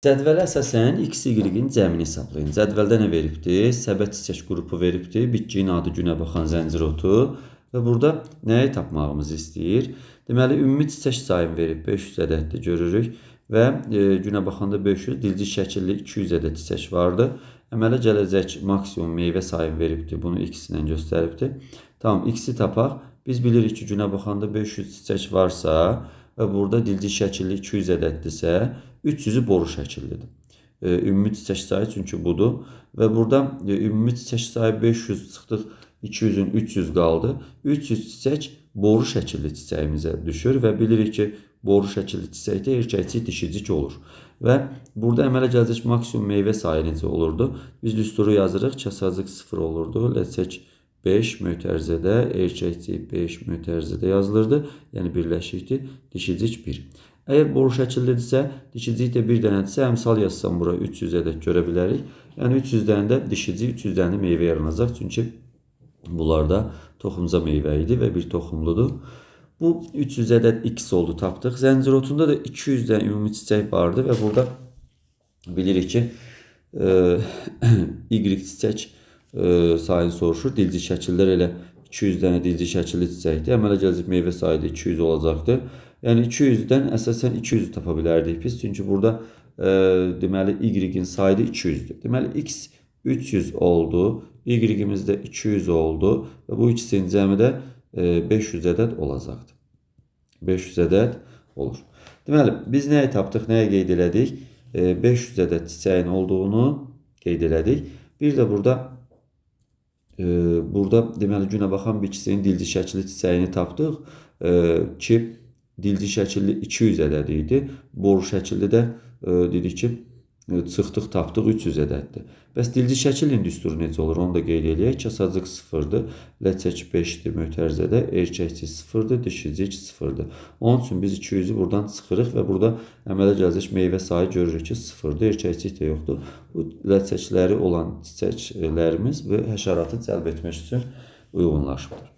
Cədvələ əsasən x, y-in cəmini hesablayın. Cədvəldə nə veribdir? Səbət çiçək qrupu veribdir. Bitkinin adı günə baxan zəncir otu. Və burada nəyi tapmağımızı istəyir? Deməli, ümumi çiçək sayını verib 500 ədəddir görürük. Və günə baxanda 500, dilci şəkilli 200 ədəd çiçək vardı. Əmələ gələcək maksimum meyvə sayını veribdir. Bunu x ilə göstəribdir. Tamam, x-i tapaq. Biz bilirik ki, günə baxanda 500 çiçək varsa və burada dilci şəkilli 200 ədəddirsə, 300'ü boru şəkillidir. Ümumi çiçək sayı çünki budur. Və burada ümumi çiçək sayı 500 çıxdıq, 200'ün 300 qaldı. 300 çiçək boru şəkilli çiçəyimizə düşür və bilirik ki, boru şəkilli çiçəkdə erkəkcik, dişicik olur. Və burada əmələ gələcək maksimum meyvə sayı necə olurdu? Biz düsturu yazırıq, kəsacıq 0 olurdu. Ləçək 5 mötərizədə, erkəkcik 5 mötərizədə yazılırdı. Yəni birləşikdir, dişicik 1. Əgər boru şəkillidirsə, dişicik də bir dənədirsə, əmsal yazsam bura 300 ədəd görə bilərik. Yəni 300 dənə də dişicik, 300 dənə də meyvə yaranacaq. Çünki bunlarda toxumca meyvə idi və bir toxumludur. Bu 300 ədəd x oldu, tapdıq. Zəncir otunda da 200 dənə ümumi çiçək vardı və burada bilirik ki, y çiçək sayını soruşur. Dilci şəkillər elə 200 dənə dilci şəkilli çiçəkdir. Əmələ gələcək meyvə sayı da 200 olacaqdır. Yəni 200-dən əsasən 200 tapa bilərdik biz. Çünki burada deməli y-in sayı da 200'dür. Deməli x 300 oldu. Y-imiz də 200 oldu. Və bu ikisinin cəmi də 500 ədəd olacaqdır. 500 ədəd olur. Deməli, biz nəyi tapdıq, nəyə qeyd elədik? 500 ədəd çiçəyin olduğunu qeyd elədik. Bir də burada deməli günə baxan bitkisinin dilci şəkilli çiçəyini tapdıq ki, dilci şəkilli 200 ədəd idi. Boru şəkilli də dedik ki, çıxdıq, tapdıq 300 ədəddir. Bəs dilci şəkilin düsturu necə olur? Onu da qeyd eləyək. Kəsacıq 0'dır. Ləçək 5'dir mötərizədə. Erkəkcik 0'dır. Dişicik 0'dır. Onun üçün biz 200'ü buradan çıxırıq və burada əmələ gələcək meyvə sayı görürük ki, 0'dır. Erkəkcik də yoxdur. Bu ləçəkləri olan çiçəklərimiz və həşəratı cəlb etmək üçün uyğunlaşıbdır.